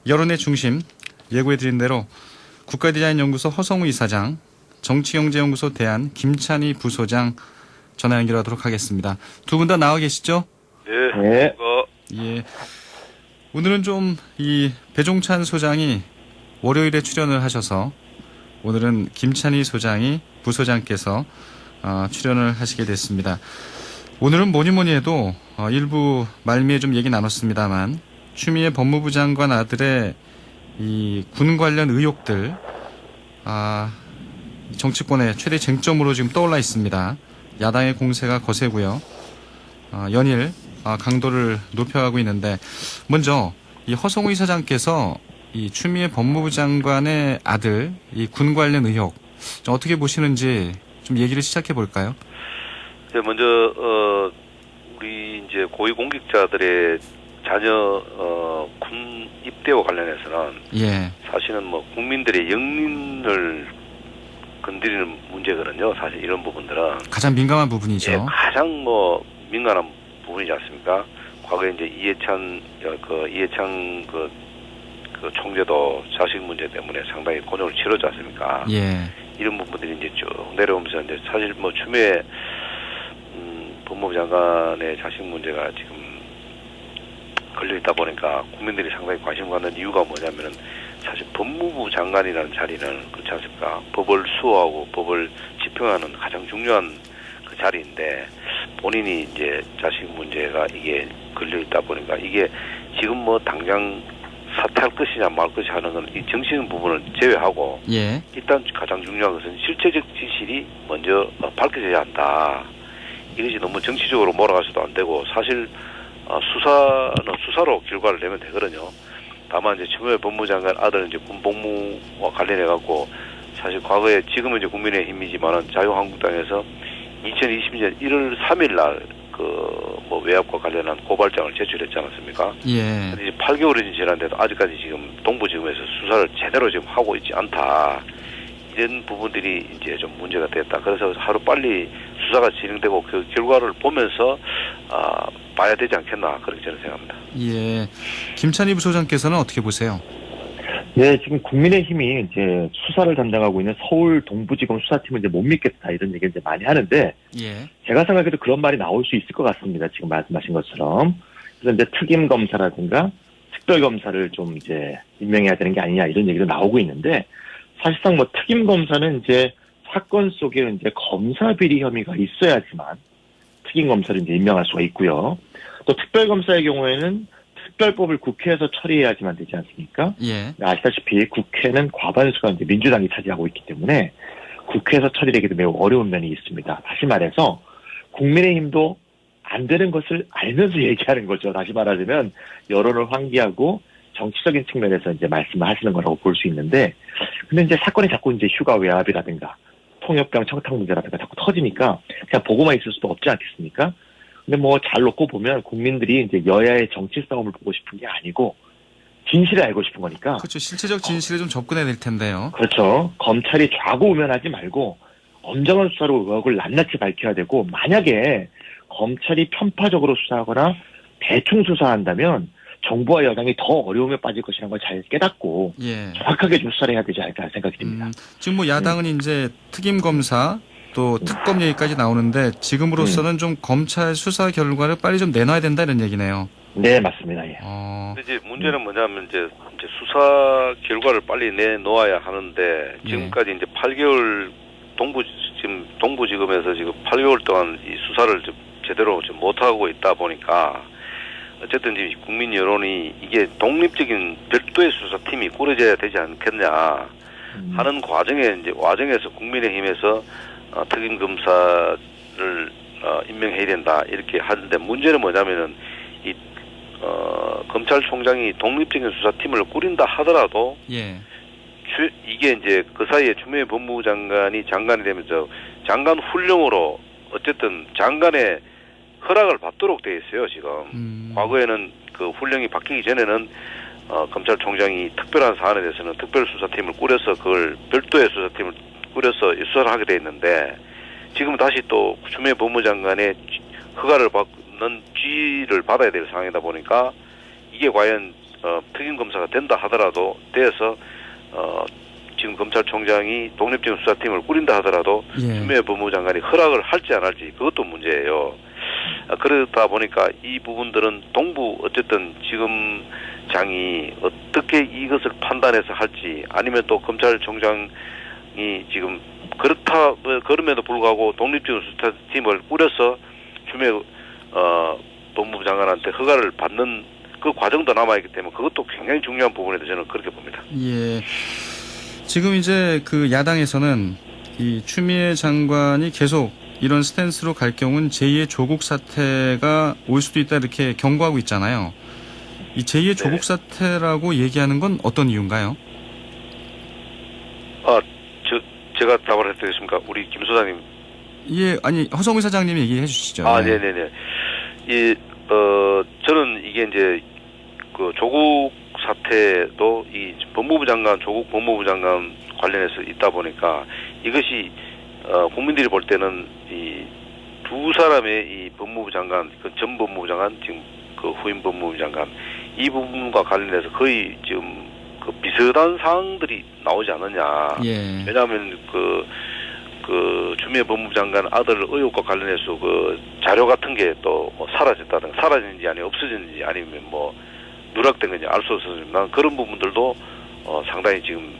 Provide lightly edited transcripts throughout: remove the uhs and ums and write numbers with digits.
여론의 중심, 예고해드린 대로 국가디자인연구소 허성우 이사장, 정치경제연구소 대안 김찬희 부소장 전화 연결하도록 하겠습니다. 두 분 다 나와 계시죠? 네. 예. 오늘은 좀 이 배종찬 소장이 월요일에 출연을 하셔서 오늘은 김찬희 소장이 부소장께서 출연을 하시게 됐습니다. 오늘은 뭐니 해도 일부 말미에 좀 얘기 나눴습니다만 추미애 법무부 장관 아들의 이 군 관련 의혹들 정치권의 최대 쟁점으로 지금 떠올라 있습니다. 야당의 공세가 거세고요. 연일 강도를 높여가고 있는데 먼저 이 허성우 이사장께서 이 추미애 법무부 장관의 아들 이 군 관련 의혹 좀 어떻게 보시는지 좀 얘기를 시작해 볼까요? 네, 먼저 우리 이제 고위 공직자들의 자녀 군 입대와 관련해서는 사실은 뭐 국민들의 영린을 건드리는 문제거든요. 사실 이런 부분들은 가장 민감한 부분이죠. 예, 가장 뭐 민감한 부분이지 않습니까? 과거에 이제 이해창 그 총재도 자식 문제 때문에 상당히 곤욕을 치렀지 않습니까? 예. 이런 부분들이 이제 쭉 내려오면서 이제 사실 뭐 추미애 법무부 장관의 자식 문제가 지금 걸려 있다 보니까 국민들이 상당히 관심 갖는 이유가 뭐냐면은 사실 법무부 장관이라는 자리는 그렇지 않습니까? 법을 수호하고 법을 집행하는 가장 중요한 그 자리인데 본인이 이제 자식 문제가 이게 걸려 있다 보니까 이게 지금 뭐 당장 사퇴할 것이냐 말 것이냐 하는 건 이 정치적인 부분을 제외하고 일단 가장 중요한 것은 실체적 진실이 먼저 밝혀져야 한다. 이것이 너무 정치적으로 몰아가서도 안 되고 사실 수사는 수사로 결과를 내면 되거든요. 다만 이제 추미애 법무부 장관 아들은 이제 군복무와 관련해갖고 사실 과거에 지금은 이제 국민의힘이지만은 자유한국당에서 2020년 1월 3일 날 뭐 외압과 관련한 고발장을 제출했지 않았습니까? 예. 근데 이제 8개월이 지났는데도 아직까지 지금 동부지검에서 수사를 제대로 지금 하고 있지 않다. 이런 부분들이 이제 좀 문제가 됐다. 그래서 하루 빨리 수사가 진행되고 그 결과를 보면서 봐야 되지 않겠나 그렇게 저는 생각합니다. 예. 김찬희 부소장께서는 어떻게 보세요? 네, 지금 국민의힘이 이제 수사를 담당하고 있는 서울 동부지검 수사팀을 이제 못 믿겠다 이런 얘기를 이제 많이 하는데, 제가 생각해도 그런 말이 나올 수 있을 것 같습니다. 지금 말씀하신 것처럼. 그래서 이제 특임 검사라든가 특별 검사를 좀 이제 임명해야 되는 게 아니냐 이런 얘기도 나오고 있는데, 사실상 뭐 특임 검사는 이제 사건 속에 이제 검사 비리 혐의가 있어야지만 특임 검사를 이제 임명할 수가 있고요. 또 특별 검사의 경우에는 특별법을 국회에서 처리해야지만 되지 않습니까? 아시다시피 국회는 과반수가 이제 민주당이 차지하고 있기 때문에 국회에서 처리되기도 매우 어려운 면이 있습니다. 다시 말해서 국민의힘도 안 되는 것을 알면서 얘기하는 거죠. 다시 말하자면 여론을 환기하고 정치적인 측면에서 이제 말씀을 하시는 거라고 볼 수 있는데, 근데 이제 사건이 자꾸 이제 휴가 외압이라든가 통역병 청탁 문제라든가 자꾸 터지니까 그냥 보고만 있을 수도 없지 않겠습니까? 근데 뭐 잘 놓고 보면 국민들이 이제 여야의 정치 싸움을 보고 싶은 게 아니고 진실을 알고 싶은 거니까. 그렇죠. 실체적 진실에 좀 접근해야 될 텐데요. 그렇죠. 검찰이 좌고우면하지 말고 엄정한 수사로 의혹을 낱낱이 밝혀야 되고, 만약에 검찰이 편파적으로 수사하거나 대충 수사한다면 정부와 여당이 더 어려움에 빠질 것이라는 걸 잘 깨닫고 정확하게 좀 수사를 해야 되지 않을까 생각이 듭니다. 지금 뭐 야당은 이제 특임 검사 또 특검 얘기까지 나오는데 지금으로서는 좀 검찰 수사 결과를 빨리 좀 내놔야 된다 이런 얘기네요. 네, 맞습니다. 예. 근데 이제 문제는 뭐냐면 이제 수사 결과를 빨리 내놓아야 하는데 지금까지 이제 8개월 동부지검에서 지금 8개월 동안 이 수사를 좀 제대로 좀 못하고 있다 보니까 어쨌든 이제 국민 여론이 이게 독립적인 별도의 수사팀이 꾸려져야 되지 않겠냐 하는 와정에서 국민의힘에서 특임 검사를 임명해야 된다 이렇게 하는데, 문제는 뭐냐면은 이 검찰총장이 독립적인 수사팀을 꾸린다 하더라도 이게 이제 그 사이에 추미애 법무부 장관이 장관이 되면서 장관 훈령으로 어쨌든 장관의 허락을 받도록 돼 있어요 지금. 과거에는 그 훈령이 바뀌기 전에는 검찰총장이 특별한 사안에 대해서는 특별수사팀을 꾸려서 그걸 별도의 수사팀을 꾸려서 수사를 하게 돼 있는데, 지금은 다시 또 추미애 법무부 장관의 허가를 받는 지위를 받아야 될 상황이다 보니까 이게 과연 특임 검사가 된다 하더라도 돼서 지금 검찰총장이 독립적인 수사팀을 꾸린다 하더라도 추미애 법무부 장관이 허락을 할지 안 할지 그것도 문제예요. 그러다 보니까 이 부분들은 동부 어쨌든 지금 장이 어떻게 이것을 판단해서 할지 아니면 또 검찰총장이 지금 그럼에도 불구하고 독립적인 수사팀을 꾸려서 추미애 법무부 장관한테 허가를 받는 그 과정도 남아있기 때문에 그것도 굉장히 중요한 부분이다 저는 그렇게 봅니다. 예. 지금 이제 그 야당에서는 이 추미애 장관이 계속 이런 스탠스로 갈 경우는 제2의 조국 사태가 올 수도 있다 이렇게 경고하고 있잖아요. 이 제2의 조국 사태라고 얘기하는 건 어떤 이유인가요? 제가 답을 해드리겠습니까? 우리 김 소장님. 예, 아니 허성우 사장님이 얘기해 주시죠. 네네네. 저는 이게 이제 그 조국 사태도 이 조국 법무부 장관 관련해서 있다 보니까 이것이 국민들이 볼 때는 이 두 사람의 이 법무부 장관, 그 전 법무부 장관, 지금 그 후임 법무부 장관 이 부분과 관련해서 거의 지금 그 비슷한 사항들이 나오지 않느냐. 예. 왜냐하면 그 추미애 법무부 장관 아들 의혹과 관련해서 그 자료 같은 게 또 뭐 사라졌는지 아니면 없어졌는지 아니면 뭐 누락된 건지 알 수 없었지만 그런 부분들도 상당히 지금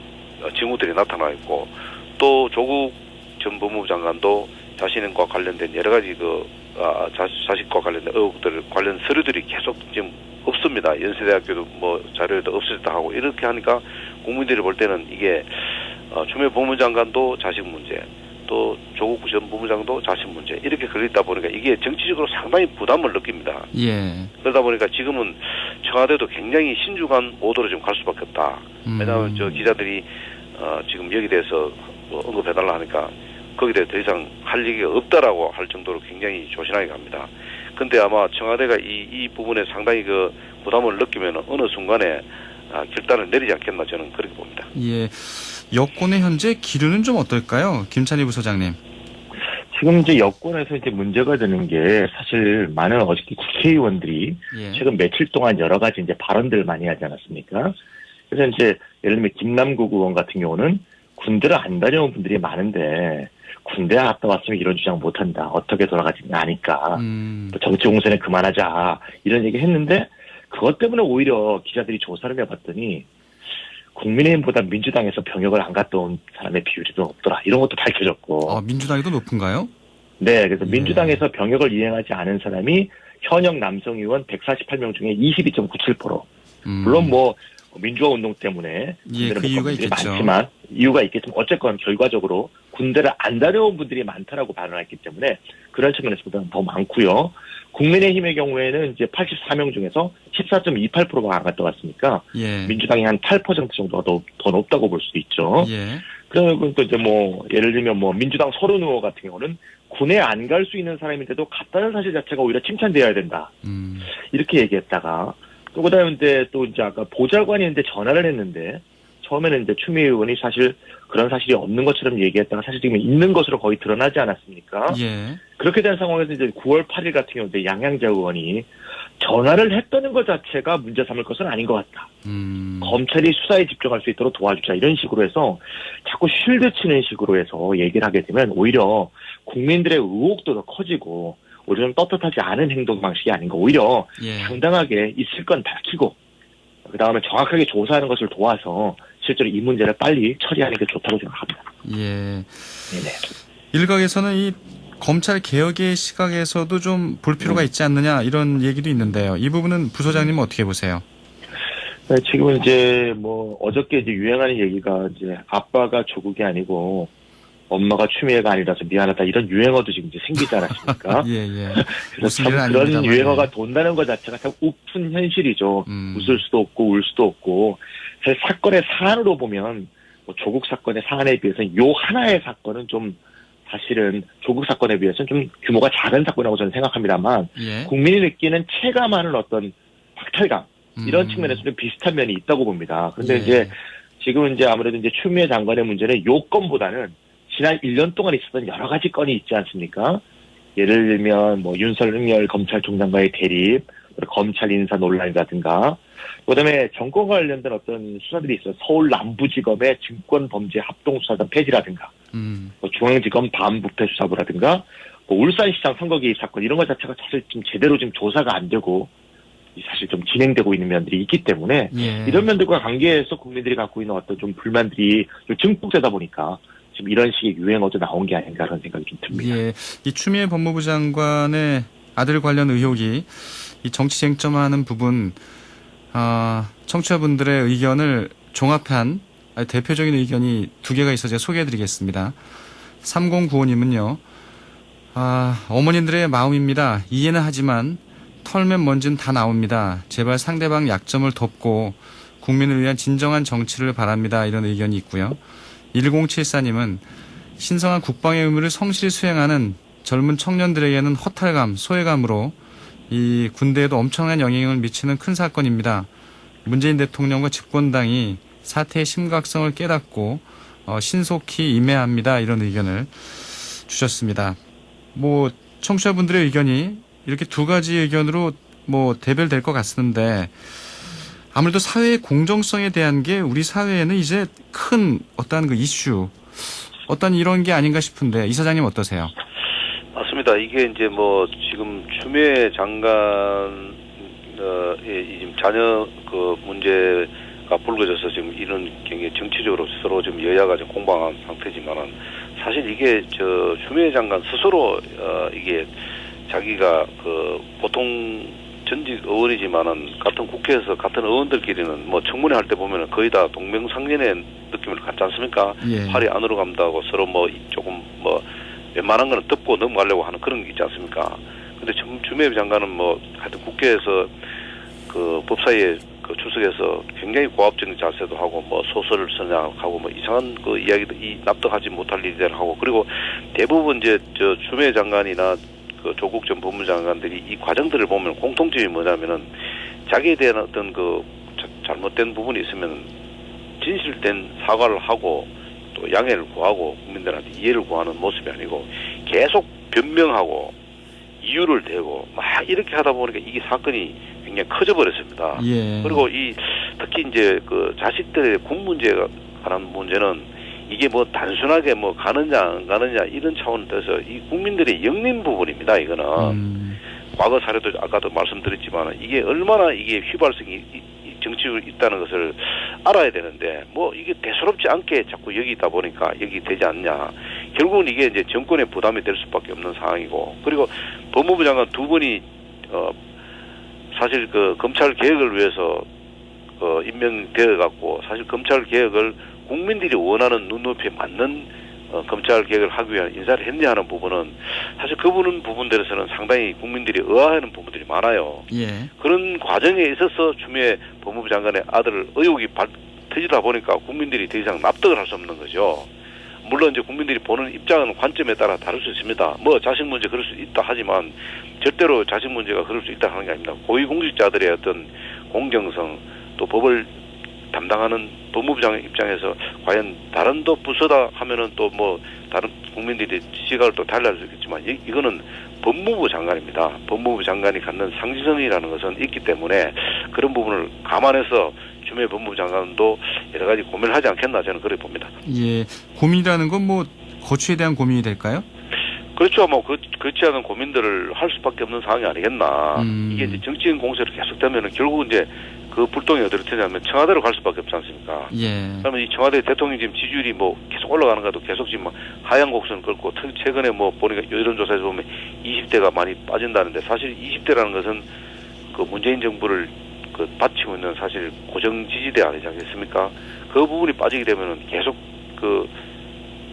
징후들이 나타나 있고 또 조국 전 법무부 장관도 자신과 관련된 여러 가지 자식과 관련된 의혹들 관련 서류들이 계속 지금 없습니다. 연세대학교도 뭐 자료에도 없어졌다 하고 이렇게 하니까 국민들이 볼 때는 이게 추미애 법무부 장관도 자식 문제 또 조국 전 법무부 장관도 자식 문제 이렇게 걸리다 보니까 이게 정치적으로 상당히 부담을 느낍니다. 예. 그러다 보니까 지금은 청와대도 굉장히 신중한 모드로 좀 갈 수밖에 없다. 왜냐하면 저 기자들이 지금 여기 대해서 뭐 언급해달라 하니까 거기에 대해 더 이상 할 얘기가 없다라고 할 정도로 굉장히 조신하게 갑니다. 근데 아마 청와대가 이 부분에 상당히 그 부담을 느끼면 어느 순간에 결단을 내리지 않겠나 저는 그렇게 봅니다. 예. 여권의 현재 기류는 좀 어떨까요? 김찬희 부소장님. 지금 이제 여권에서 이제 문제가 되는 게 사실 많은 어저께 국회의원들이 최근 며칠 동안 여러 가지 이제 발언들을 많이 하지 않았습니까? 그래서 이제 예를 들면 김남국 의원 같은 경우는 군대를 안 다녀온 분들이 많은데 군대 갔다 왔으면 이런 주장 못한다. 어떻게 돌아가지는 아니까. 또 정치 공세는 그만하자. 이런 얘기 했는데 그것 때문에 오히려 기자들이 조사를 해봤더니 국민의힘보다 민주당에서 병역을 안 갔다 온 사람의 비율이 더 높더라. 이런 것도 밝혀졌고. 민주당이 더 높은가요? 네. 그래서 민주당에서 병역을 이행하지 않은 사람이 현역 남성 의원 148명 중에 22.97%. 물론 뭐 민주화 운동 때문에 그 이유가 있겠죠. 많지만 이유가 있겠지만 어쨌건 결과적으로 군대를 안 다녀온 분들이 많다라고 발언했기 때문에 그런 측면에서보다는 더 많고요. 국민의힘의 경우에는 이제 84명 중에서 14.28%가 안 갔다 왔으니까 민주당이 한 8% 정도가 더 높다고 볼 수도 있죠. 그리고 또 이제 뭐 예를 들면 뭐 민주당 서른 의원 같은 경우는 군에 안 갈 수 있는 사람인데도 갔다는 사실 자체가 오히려 칭찬되어야 된다. 이렇게 얘기했다가 또 그다음에 또 이제 아까 보좌관이 전화를 했는데 처음에는 이제 추미애 의원이 사실 그런 사실이 없는 것처럼 얘기했다가 사실 지금 있는 것으로 거의 드러나지 않았습니까? 그렇게 된 상황에서 이제 9월 8일 같은 경우 이제 양양자 의원이 전화를 했다는 것 자체가 문제 삼을 것은 아닌 것 같다. 검찰이 수사에 집중할 수 있도록 도와주자 이런 식으로 해서 자꾸 쉴드 치는 식으로 해서 얘기를 하게 되면 오히려 국민들의 의혹도 더 커지고 오히려 좀 떳떳하지 않은 행동 방식이 아닌가. 오히려 당당하게 있을 건 밝히고 그다음에 정확하게 조사하는 것을 도와서 실제로 이 문제를 빨리 처리하는 게 좋다고 생각합니다. 네네. 일각에서는 이 검찰 개혁의 시각에서도 좀 볼 필요가 있지 않느냐 이런 얘기도 있는데요. 이 부분은 부소장님은 어떻게 보세요? 네, 지금은 이제 뭐 어저께 이제 유행하는 얘기가 이제 아빠가 조국이 아니고 엄마가 추미애가 아니라서 미안하다 이런 유행어도 지금 이제 생기지 않았습니까? 그래서 참 그런 유행어가 돈다는 것 자체가 참 우픈 현실이죠. 웃을 수도 없고 울 수도 없고. 사실 사건의 사안으로 보면 뭐 조국 사건의 사안에 비해서는 요 하나의 사건은 좀 사실은 조국 사건에 비해서는 좀 규모가 작은 사건이라고 저는 생각합니다만 국민이 느끼는 체감하는 어떤 박탈감 이런 측면에서는 비슷한 면이 있다고 봅니다. 그런데 이제 지금 이제 아무래도 이제 추미애 장관의 문제는 요 건보다는 지난 1년 동안 있었던 여러 가지 건이 있지 않습니까? 예를 들면 뭐 윤석열 검찰총장과의 대립, 검찰 인사 논란이라든가, 그다음에 정권과 관련된 어떤 수사들이 있어요. 서울 남부지검의 증권범죄 합동수사단 폐지라든가, 중앙지검 반부패수사부라든가, 울산시장 선거 개입 사건 이런 것 자체가 사실 좀 제대로 지금 조사가 안 되고 사실 좀 진행되고 있는 면들이 있기 때문에 이런 면들과 관계해서 국민들이 갖고 있는 어떤 좀 불만들이 좀 증폭되다 보니까 지금 이런 식의 유행어도 나온 게 아닌가 그런 생각이 좀 듭니다. 예, 이 추미애 법무부 장관의 아들 관련 의혹이 이 정치 쟁점하는 부분, 청취자분들의 의견을 종합한 대표적인 의견이 두 개가 있어 제가 소개해드리겠습니다. 3095님은요. 어머님들의 마음입니다. 이해는 하지만 털면 뭔진 다 나옵니다. 제발 상대방 약점을 덮고 국민을 위한 진정한 정치를 바랍니다. 이런 의견이 있고요. 1074님은 신성한 국방의 의무를 성실히 수행하는 젊은 청년들에게는 허탈감, 소외감으로 이 군대에도 엄청난 영향을 미치는 큰 사건입니다. 문재인 대통령과 집권당이 사태의 심각성을 깨닫고 신속히 임해합니다. 이런 의견을 주셨습니다. 청취자분들의 의견이 이렇게 두 가지 의견으로 대별될 것 같은데 아무래도 사회의 공정성에 대한 게 우리 사회에는 이제 큰 어떤 그 이슈, 어떤 이런 게 아닌가 싶은데 이사장님 어떠세요? 맞습니다. 이게 이제 지금 추미애 장관의 지금 자녀 그 문제가 불거져서 지금 이런 경우에 정치적으로 서로 지금 여야가 좀 공방한 상태지만은 사실 이게 추미애 장관 스스로 이게 자기가 그 보통 전직 의원이지만은 같은 국회에서 같은 의원들끼리는 청문회 할 때 보면은 거의 다 동명상련의 느낌을 갖지 않습니까? 예. 팔이 안으로 간다고 서로 조금 웬만한 거는 덮고 넘어가려고 하는 그런 게 있지 않습니까? 근데 추미애 장관은 하여튼 국회에서 그 법사위에 그 출석해서 굉장히 고압적인 자세도 하고 소설을 쓰냐하고 이상한 그 이야기도 납득하지 못할 일들을 하고 그리고 대부분 이제 추미애 장관이나 그 조국 전 법무장관들이 이 과정들을 보면 공통점이 뭐냐면은 자기에 대한 어떤 그 잘못된 부분이 있으면 진실된 사과를 하고 또 양해를 구하고 국민들한테 이해를 구하는 모습이 아니고 계속 변명하고 이유를 대고 막 이렇게 하다 보니까 이게 사건이 굉장히 커져 버렸습니다. 예. 그리고 특히 이제 그 자식들의 군 문제가 관한 문제는 이게 단순하게 가느냐 안 가느냐 이런 차원에서 이 국민들의 영린 부분입니다. 이거는 과거 사례도 아까도 말씀드렸지만 이게 얼마나 이게 휘발성이 정치적으로 있다는 것을 알아야 되는데 이게 대수롭지 않게 자꾸 여기다 보니까 여기 되지 않냐. 결국은 이게 이제 정권의 부담이 될 수밖에 없는 상황이고 그리고 법무부 장관 두 분이 사실 그 검찰 개혁을 위해서 임명되어 갖고 사실 검찰 개혁을 국민들이 원하는 눈높이에 맞는 검찰 개혁을 하기 위한 인사를 했냐 하는 부분은 사실 그 부분들에서는 상당히 국민들이 의아해하는 부분들이 많아요. 예. 그런 과정에 있어서 추미애 법무부 장관의 아들 의혹이 터지다 보니까 국민들이 더 이상 납득을 할 수 없는 거죠. 물론 이제 국민들이 보는 입장은 관점에 따라 다를 수 있습니다. 자식 문제 그럴 수 있다 하지만 절대로 자식 문제가 그럴 수 있다 하는 게 아닙니다. 고위공직자들의 어떤 공정성 또 법을 담당하는 법무부 장관 입장에서 과연 다른 부서다 하면은 또 다른 국민들이 시각을 또 달리할 수 있겠지만 이거는 법무부 장관입니다. 법무부 장관이 갖는 상징성이라는 것은 있기 때문에 그런 부분을 감안해서 추미애 법무부 장관도 여러 가지 고민을 하지 않겠나 저는 그렇게 봅니다. 예, 고민이라는 건 거취에 대한 고민이 될까요? 그렇죠. 그렇지 않은 고민들을 할 수밖에 없는 상황이 아니겠나. 이게 이제 정치인 공세로 계속되면은 결국은 이제 그 불똥이 어디로 튀냐면 청와대로 갈 수밖에 없지 않습니까? 예. 그러면 이 청와대 대통령 지금 지지율이 계속 올라가는 것도 계속 지금 하향 곡선 긁고 최근에 보니까 여론조사에서 보면 20대가 많이 빠진다는데 사실 20대라는 것은 그 문재인 정부를 받치고 있는 사실 고정 지지대 아니지 않겠습니까? 그 부분이 빠지게 되면은 계속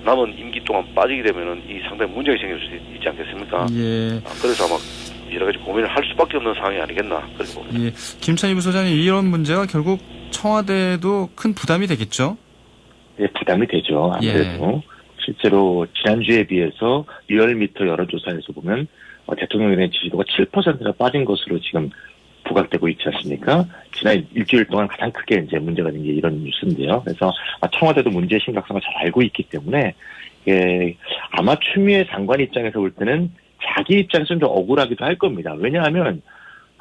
남은 임기 동안 빠지게 되면은 이 상당히 문제가 생길 수 있지 않겠습니까? 예. 그래서 아마 여러 가지 고민을 할 수밖에 없는 상황이 아니겠나 그렇게 봅니다. 예. 김찬희 부소장님 이런 문제가 결국 청와대도 큰 부담이 되겠죠? 네, 부담이 되죠. 아무래도 실제로 지난주에 비해서 리얼미터 여론조사에서 보면 대통령에 대한 지지도가 7%나 빠진 것으로 지금 부각되고 있지 않습니까? 지난 일주일 동안 가장 크게 이제 문제가 된 게 이런 뉴스인데요. 그래서 청와대도 문제의 심각성을 잘 알고 있기 때문에 아마 추미애 장관 입장에서 볼 때는 자기 입장에서는 좀 억울하기도 할 겁니다. 왜냐하면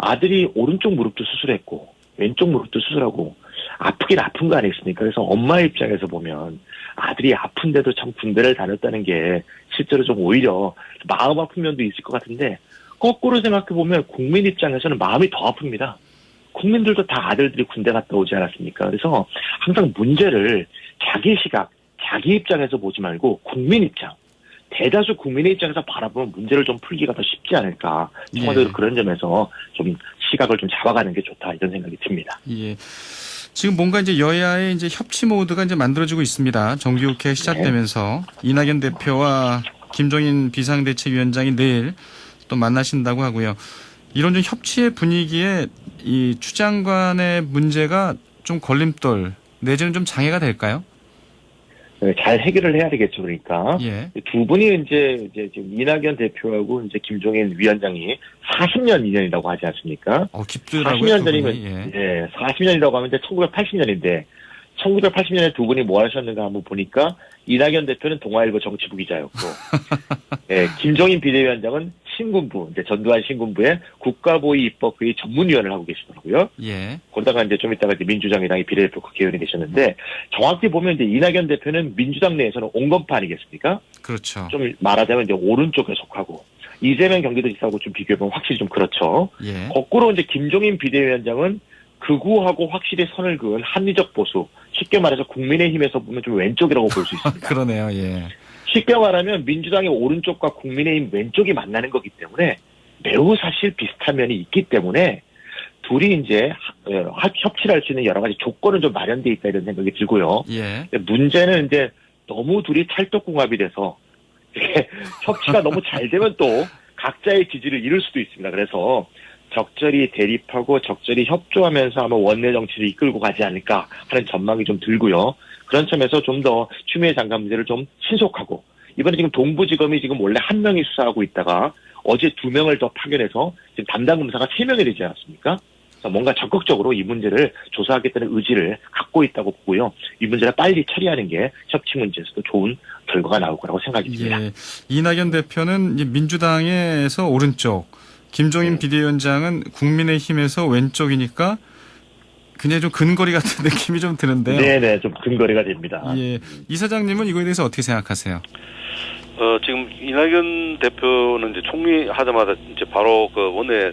아들이 오른쪽 무릎도 수술했고 왼쪽 무릎도 수술하고 아프긴 아픈 거 아니겠습니까? 그래서 엄마 입장에서 보면 아들이 아픈데도 참 군대를 다녔다는 게 실제로 좀 오히려 마음 아픈 면도 있을 것 같은데 거꾸로 생각해 보면 국민 입장에서는 마음이 더 아픕니다. 국민들도 다 아들들이 군대 갔다 오지 않았습니까? 그래서 항상 문제를 자기 시각, 자기 입장에서 보지 말고 국민 입장, 대다수 국민의 입장에서 바라보면 문제를 좀 풀기가 더 쉽지 않을까. 청와대도 예. 그런 점에서 좀 시각을 좀 잡아가는 게 좋다 이런 생각이 듭니다. 예. 지금 뭔가 이제 여야의 이제 협치 모드가 이제 만들어지고 있습니다. 정기국회 시작되면서 이낙연 대표와 김종인 비상대책위원장이 내일 또 만나신다고 하고요. 이런 좀 협치의 분위기에 이 추 장관의 문제가 좀 걸림돌 내지는 좀 장애가 될까요? 잘 해결을 해야 되겠죠, 그러니까. 예. 두 분이 이제 지금 이낙연 대표하고 이제 김종인 위원장이 40년 인연이라고 하지 않습니까? 깊더라고요. 40년 전이면, 예, 40년이라고 하면 이제 1980년인데, 1980년에 두 분이 뭐 하셨는가 한번 보니까, 이낙연 대표는 동아일보 정치부 기자였고, 예, 김종인 비대위원장은 신군부, 이제 전두환 신군부의 국가보위 입법회의 전문위원을 하고 계시더라고요. 예. 그러다가 이제 좀 이따가 이제 민주당이랑 비례대표 국회의원이 계셨는데, 정확히 보면 이제 이낙연 대표는 민주당 내에서는 온건파 아니겠습니까? 그렇죠. 좀 말하자면 이제 오른쪽에 속하고, 이재명 경기도지사하고 좀 비교해보면 확실히 좀 그렇죠. 예. 거꾸로 이제 김종인 비대위원장은 극우하고 확실히 선을 그은 합리적 보수, 쉽게 말해서 국민의힘에서 보면 좀 왼쪽이라고 볼 수 있습니다. 그러네요. 예. 쉽게 말하면 민주당의 오른쪽과 국민의힘 왼쪽이 만나는 거기 때문에 매우 사실 비슷한 면이 있기 때문에 둘이 이제 협치를 할 수 있는 여러 가지 조건은 좀 마련돼 있다 이런 생각이 들고요. 예. 문제는 이제 너무 둘이 찰떡궁합이 돼서 협치가 너무 잘 되면 또 각자의 기질을 잃을 수도 있습니다. 그래서 적절히 대립하고 적절히 협조하면서 아마 원내 정치를 이끌고 가지 않을까 하는 전망이 좀 들고요. 그런 점에서 좀 더 추미애 장관 문제를 좀 신속하고 이번에 지금 동부지검이 지금 원래 한 명이 수사하고 있다가 어제 2명을 더 파견해서 지금 담당 검사가 3명이 되지 않았습니까? 그래서 뭔가 적극적으로 이 문제를 조사하겠다는 의지를 갖고 있다고 보고요. 이 문제를 빨리 처리하는 게 협치 문제에서도 좋은 결과가 나올 거라고 생각이 듭니다. 예. 이낙연 대표는 이제 민주당에서 오른쪽, 김종인 비대위원장은 국민의힘에서 왼쪽이니까 그냥 좀 근거리 같은 느낌이 좀 드는데요. 네네, 좀 근거리가 됩니다. 예. 이사장님은 이거에 대해서 어떻게 생각하세요? 지금 이낙연 대표는 이제 총리 하자마자 이제 바로 그 원내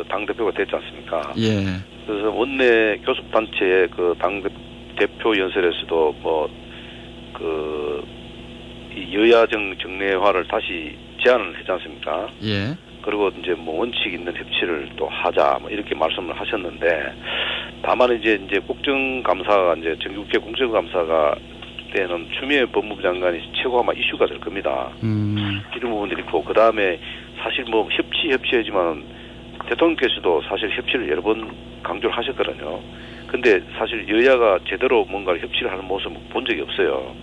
당 대표가 됐지 않습니까? 예. 그래서 원내 교섭 단체의 그 당 대표 연설에서도 이 여야정 정례화를 다시 제안을 했지 않습니까? 예. 그리고 이제 뭐 원칙 있는 협치를 또 하자 뭐 이렇게 말씀을 하셨는데 다만 이제 국정감사가 이제 정기국회 국정감사가 때는 추미애 법무부 장관이 최고 아마 이슈가 될 겁니다. 이런 부분들이 있고 그 다음에 사실 뭐 협치하지만 대통령께서도 사실 협치를 여러 번 강조를 하셨거든요. 근데 사실 여야가 제대로 뭔가 협치를 하는 모습을 본 적이 없어요.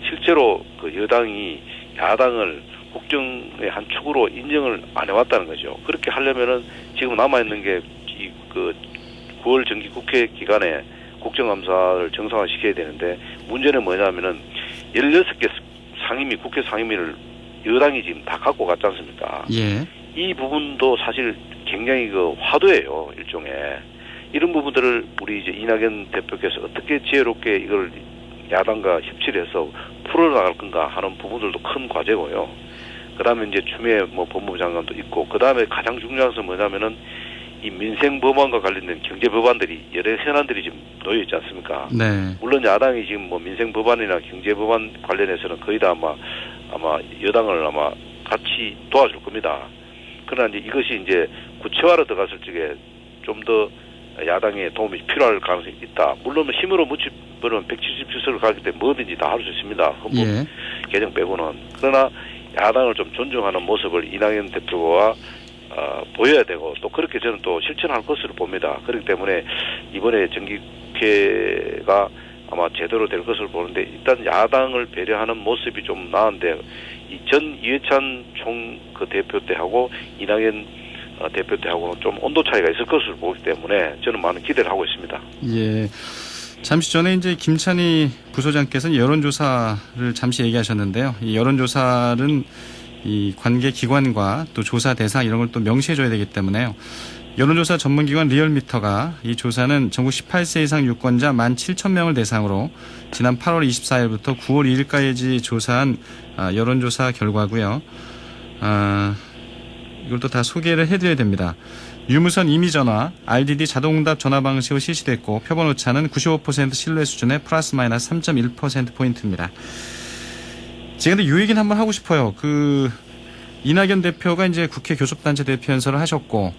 실제로 그 여당이 야당을 국정의 한 축으로 인정을 안 해왔다는 거죠. 그렇게 하려면은 지금 남아있는 게 그 9월 정기국회 기간에 국정감사를 정상화시켜야 되는데 문제는 뭐냐면은 16개 상임위, 국회 상임위를 여당이 지금 다 갖고 갔지 않습니까? 예. 이 부분도 사실 굉장히 그 화두예요, 일종의. 이런 부분들을 우리 이제 이낙연 대표께서 어떻게 지혜롭게 이걸 야당과 협치를 해서 풀어나갈 건가 하는 부분들도 큰 과제고요. 그 다음에 이제 추미애 법무부 장관도 있고, 그 다음에 가장 중요한 것은 뭐냐면은 이 민생 법안과 관련된 경제 법안들이 여러 현안들이 지금 놓여 있지 않습니까? 네. 물론 야당이 지금 민생 법안이나 경제 법안 관련해서는 거의 다 아마 여당을 아마 같이 도와줄 겁니다. 그러나 이제 이것이 이제 구체화로 들어갔을 적에 좀 더 야당의 도움이 필요할 가능성이 있다. 물론 힘으로 묻히면 177석을 가기 때문에 뭐든지 다 할 수 있습니다. 헌법 개정 빼고는. 그러나 야당을 좀 존중하는 모습을 이낙연 대표가 보여야 되고 또 그렇게 저는 또 실천할 것으로 봅니다. 그렇기 때문에 이번에 정기국회가 아마 제대로 될 것을 보는데 일단 야당을 배려하는 모습이 좀 나은데 전 이해찬 총 그 대표 때하고 이낙연 대표 때하고는 좀 온도 차이가 있을 것으로 보기 때문에 저는 많은 기대를 하고 있습니다. 예. 잠시 전에 이제 김찬희 부소장께서는 여론조사를 잠시 얘기하셨는데요. 이 여론조사는 이 관계 기관과 또 조사 대상 이런 걸 또 명시해줘야 되기 때문에요. 여론조사 전문기관 리얼미터가 이 조사는 전국 18세 이상 유권자 17,000명을 대상으로 지난 8월 24일부터 9월 2일까지 조사한 여론조사 결과고요. 이것도 다 소개를 해드려야 됩니다. 유무선 이미전화, RDD 자동응답 전화 방식으로 실시됐고 표본 오차는 95% 신뢰 수준의 플러스 마이너스 3.1%포인트입니다. 제가 근데 요 얘기는 한번 하고 싶어요. 이낙연 대표가 이제 국회 교섭단체 대표 연설을 하셨고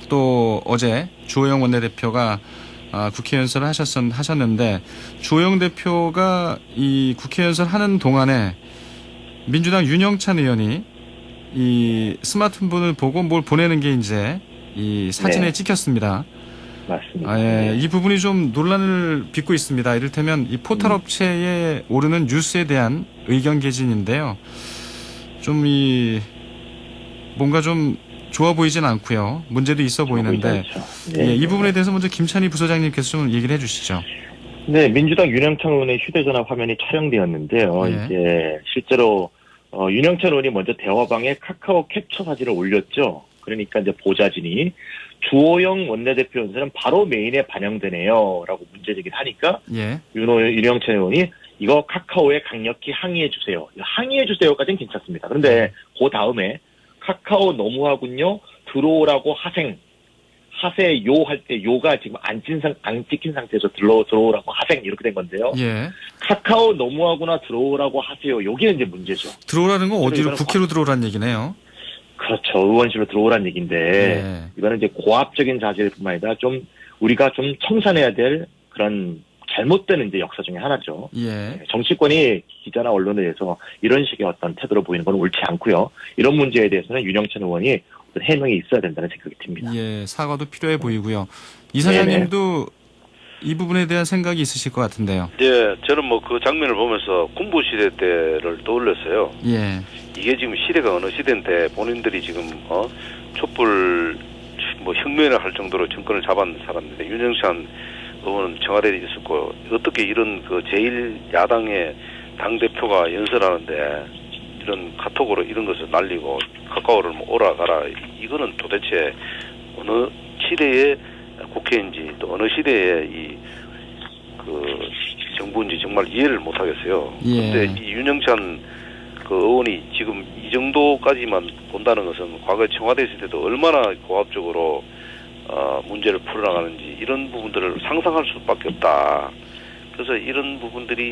또 어제 주호영 원내대표가 국회 연설을 하셨는데 주호영 대표가 이 국회 연설하는 동안에 민주당 윤영찬 의원이 이 스마트폰을 보고 뭘 보내는 게 이제 이 사진에 네. 찍혔습니다. 맞습니다. 예, 이 부분이 좀 논란을 빚고 있습니다. 이를테면 이 포털 업체에 오르는 뉴스에 대한 의견 개진인데요. 좀 뭔가 좀 좋아 보이진 않고요. 문제도 있어 보이는데 네. 이 부분에 대해서 먼저 김찬희 부소장님께서 좀 얘기를 해주시죠. 네, 민주당 윤영찬 의원의 휴대전화 화면이 촬영되었는데요. 예. 이제 실제로 윤영찬 의원이 먼저 대화방에 카카오 캡처 사진을 올렸죠. 그러니까 이제 보좌진이 주호영 원내대표 연설은 바로 메인에 반영되네요라고 문제 제기를 하니까 예. 윤영찬 의원이 이거 카카오에 강력히 항의해 주세요. 항의해 주세요까지는 괜찮습니다. 그런데 그 다음에 카카오 너무하군요. 들어오라고 하세요 할 때 요가 지금 안 찍힌 상태에서 들어오라고 하생 이렇게 된 건데요. 예. 카카오 너무하구나 들어오라고 하세요. 여기는 이제 문제죠. 들어오라는 건 어디로 국회로 들어오라는 얘기네요. 그렇죠. 의원실로 들어오라는 얘기인데 예. 이거는 이제 고압적인 자질뿐만 아니라 좀 우리가 좀 청산해야 될 그런 잘못된 이제 역사 중에 하나죠. 예. 정치권이 기자나 언론에 대해서 이런 식의 어떤 태도를 보이는 건 옳지 않고요. 이런 문제에 대해서는 윤영찬 의원이 어떤 해명이 있어야 된다는 생각이 듭니다. 예, 사과도 필요해 보이고요. 이사장님도 이 부분에 대한 생각이 있으실 것 같은데요. 예, 저는 뭐 그 장면을 보면서 군부 시대 때를 떠올렸어요. 예. 이게 지금 시대가 어느 시대인데 본인들이 지금 촛불 뭐 혁명을 할 정도로 정권을 잡은 사람인데 윤영찬 의원은 청와대에 있었고 어떻게 이런 그 제1야당의 당 대표가 연설하는데 이런 카톡으로 이런 것을 날리고 카카오를 뭐 오라 가라 이거는 도대체 어느 시대의 국회인지 또 어느 시대의 그 정부인지 정말 이해를 못 하겠어요. 그런데 이 윤영찬 그 의원이 지금 이 정도까지만 본다는 것은 과거에 청와대 있을 때도 얼마나 고압적으로 문제를 풀어나가는지 이런 부분들을 상상할 수밖에 없다. 그래서 이런 부분들이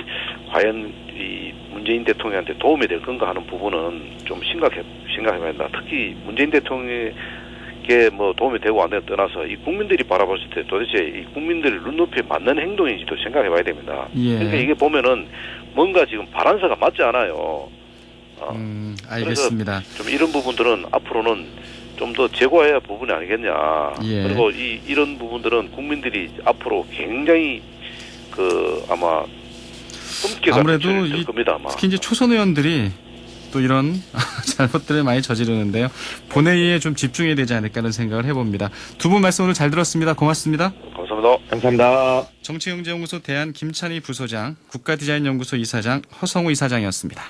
과연 이 문재인 대통령한테 도움이 될 건가 하는 부분은 좀 심각해봐야 된다. 특히 문재인 대통령에게 뭐 도움이 되고 안 되고 떠나서 이 국민들이 바라봤을 때 도대체 이 국민들의 눈높이에 맞는 행동인지도 생각해봐야 됩니다. 예. 그러니까 이게 보면은 뭔가 지금 바란사가 맞지 않아요. 알겠습니다. 그래서 좀 이런 부분들은 앞으로는 좀 더 제고해야 할 부분이 아니겠냐. 예. 그리고 이런 부분들은 국민들이 앞으로 굉장히 아마 아무래도 될 겁니다, 아마. 특히 이제 초선 의원들이 또 이런 잘못들을 많이 저지르는데요. 본회의에 좀 집중해야 되지 않을까라는 생각을 해봅니다. 두 분 말씀 오늘 잘 들었습니다. 고맙습니다. 감사합니다. 감사합니다. 정치경제연구소 대한 김찬희 부소장, 국가디자인연구소 이사장, 허성우 이사장이었습니다.